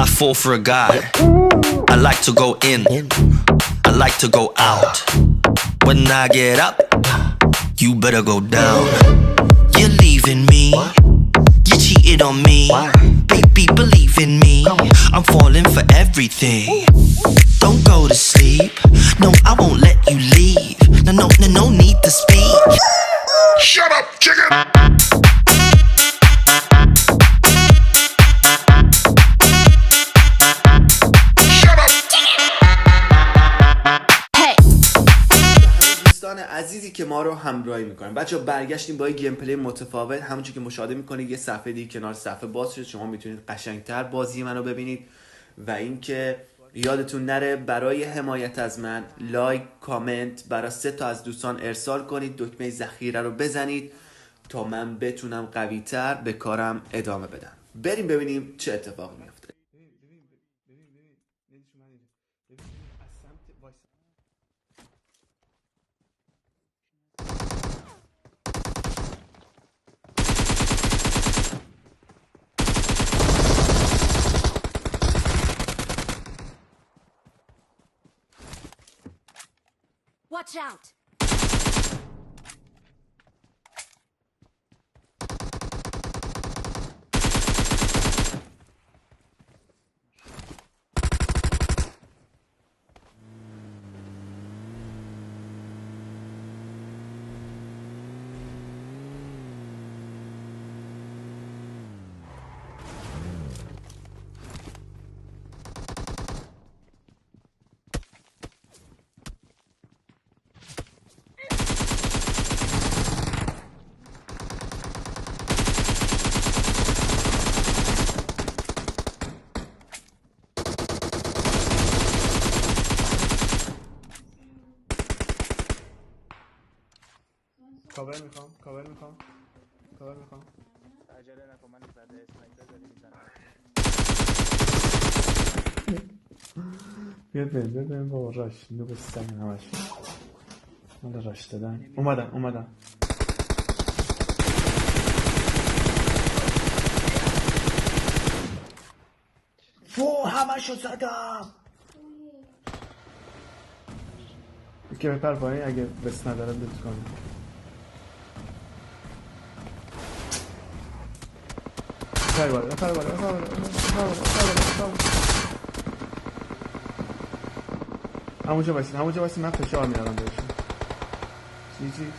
I fall for a guy, I like to go in, I like to go out. When I get up, you better go down. You're leaving me, you cheated on me. Baby, believe in me, I'm falling for everything. Don't go to sleep, no, I won't let you leave. No need to speak. Shut up, chicken! دوستان عزیزی که ما رو همراهی میکنن، بچه برگشتیم با یه گیم پلی متفاوت. همونجوری که مشاهده میکنید یه صفحه دیگه کنار صفحه باز شد، شما میتونید قشنگتر بازی منو ببینید. و اینکه یادتون نره برای حمایت از من لایک، کامنت برای 3 تا از دوستان ارسال کنید، دکمه ذخیره رو بزنید تا من بتونم قوی‌تر به کارم ادامه بدم. بریم ببینیم چه اتفاقی میفته. Watch out! کاور میخوام عجله نکن، من زده اسنایپر داری میزنم. بیاد بریم بابا. راش اینو به سن همش مال راش دادن. اومدن فو همشو زدم. یکی بپر پایین اگه بس نداره لوت کنه. بپر بالا. همونجا واسه من فشار میارم بهشون. چی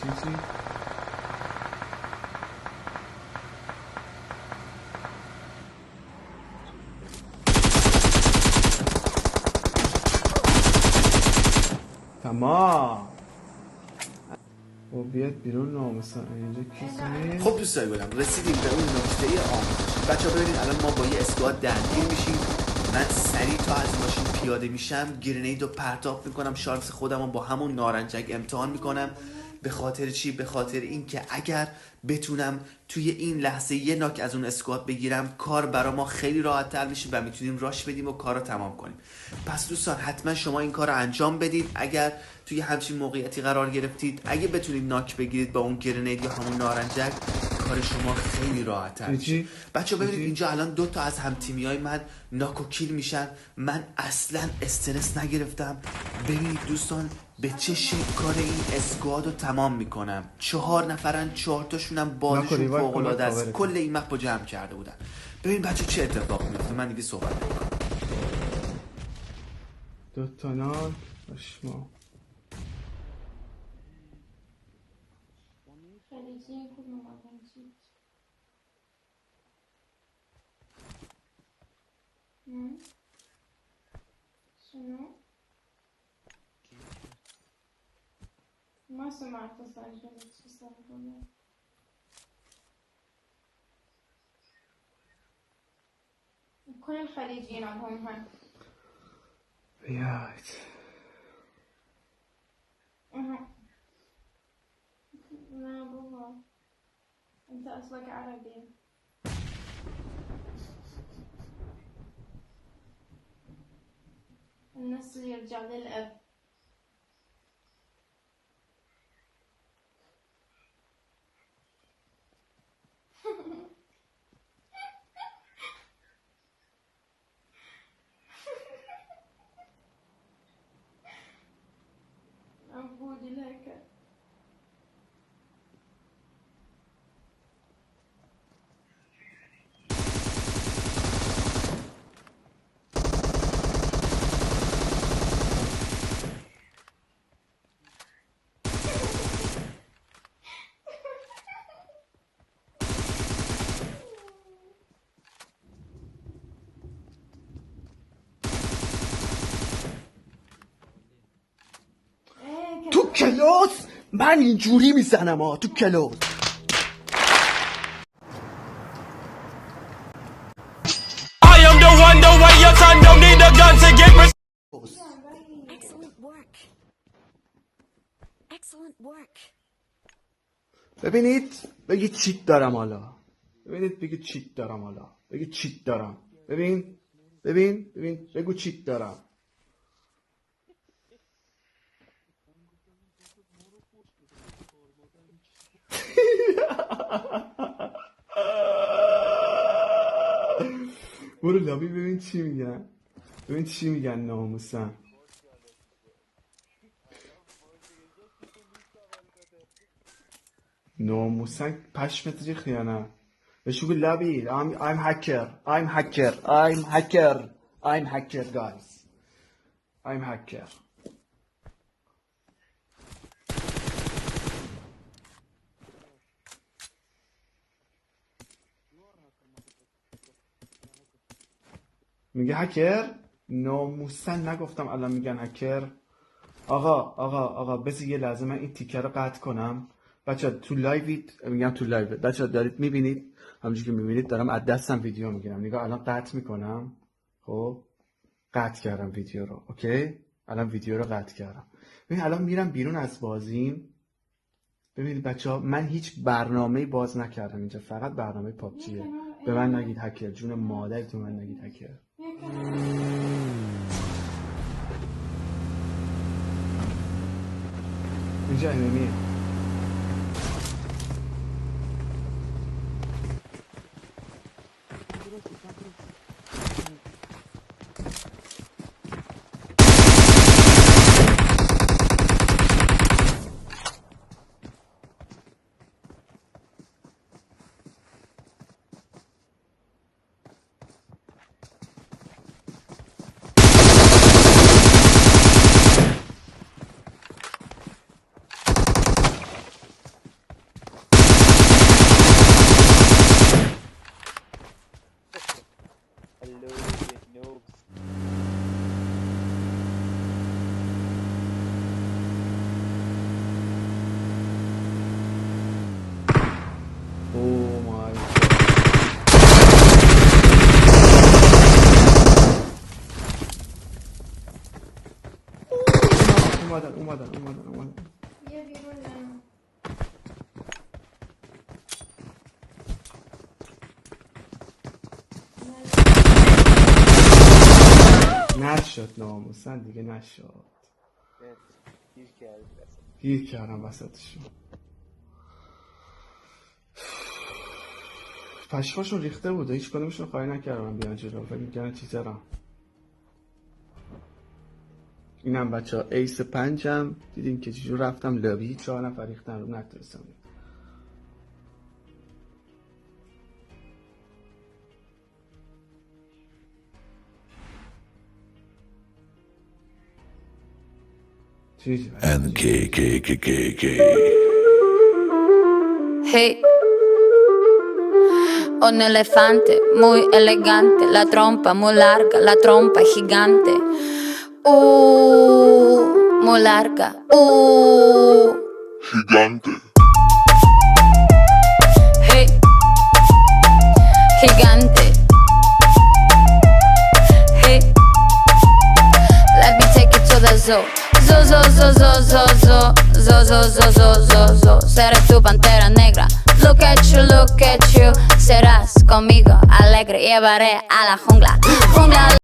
تمام. و بیاد بیرون ناموسا اینجا کسی. خب دوستای گلم رسیدیم به اون نقطه آموزش. بچه‌ها ببینید الان ما با یه اسکواد درگیر میشیم. من سریع تا از ماشین پیاده میشم، گرنید رو پرتاب میکنم، شانس خودم رو با همون نارنجک امتحان میکنم. به خاطر چی؟ به خاطر اینکه اگر بتونم توی این لحظه یه ناک از اون اسکواد بگیرم، کار برا ما خیلی راحت تر میشه و میتونیم راش بدیم و کار رو تمام کنیم. پس دوستان حتما شما این کار رو انجام بدید. اگر توی همچین موقعیتی قرار گرفتید، اگه بتونید ناک بگیرید با اون گرنید یا همون نارنجک، کار شما خیلی راحت تر میشه. بچه ببینید اینجا الان 2 تا از هم تیمی های من ناک و کیل میشن. من اصلا استرس نگرفتم. ببینید دوستان به چه شکل کار این اسکواد رو تمام میکنم. 4 نفرن، 4 تاشونم بازشون فوق العاده است. کل این مپ رو جمع کرده بودن. ببین بچه چه اتفاق میفته. من دیگه صحبت نمیکنم. 2 تا ناک اشما. ما سمعت سجلت شو سالونه كل الخليجيين عندهم هاي بیاید. لا بابا انت اصلك عربي. النسل يرجع للأب. کلاس من اینجوری میزنم ها تو کلاس. I am the one, the way your son don't need a gun to get Excellent work. Excellent work. ببینید بگید چیت دارم حالا. ببینید بگید چیت دارم حالا. بگید چیت دارم. ببین بگو چیت دارم. برو لابی ببین چی میگن. ببین چی میگن ناموسن. ناموسن پشمت ریخت یا نه؟ بهش بگو لابی I'm hacker guys. I'm hacker. میگه هکر؟ ناموسن نگفتم الان میگن هکر. آقا بذار یه لحظه من این تیکر رو قطع کنم. بچه تو لایوید میگم تو لایو بچه دارید میبینید همونجوری که میبینید دارم از دستم ویدیو میگیرم. نگاه الان قطع میکنم. خب قطع کردم ویدیو رو. اوکی الان ویدیو رو قطع کردم. ببین الان میرم بیرون از بازیم. ببینید بچه ها من هیچ برنامه‌ای باز نکردم اینجا، فقط برنامه پابجیه. به من نگید هکر، جون مادرتون من نگید هکر. اینجا انمیه. Hello, you noobs. Oh my god. اومدن. یه بیرونه. نشد ناموسن دیگه نشد. گیر کردی بس. گیر کردم وسطشون. پشماشون ریخته بود هیچ کدومشون خواهی نکردم بیان جلو. فکر می‌کردن چیزارم. اینم بچه ها ایس 5م دیدین که چجور رفتم لابی 4 نفر ریختن رو نتونستم. And K. Hey, un elefante muy elegante, la trompa muy larga, la trompa gigante. Muy larga. Gigante. Hey, gigante. Hey, let me take you to the zoo. Zo. Seré tu pantera negra. Look at you. Serás conmigo alegre. Llevaré a la jungla.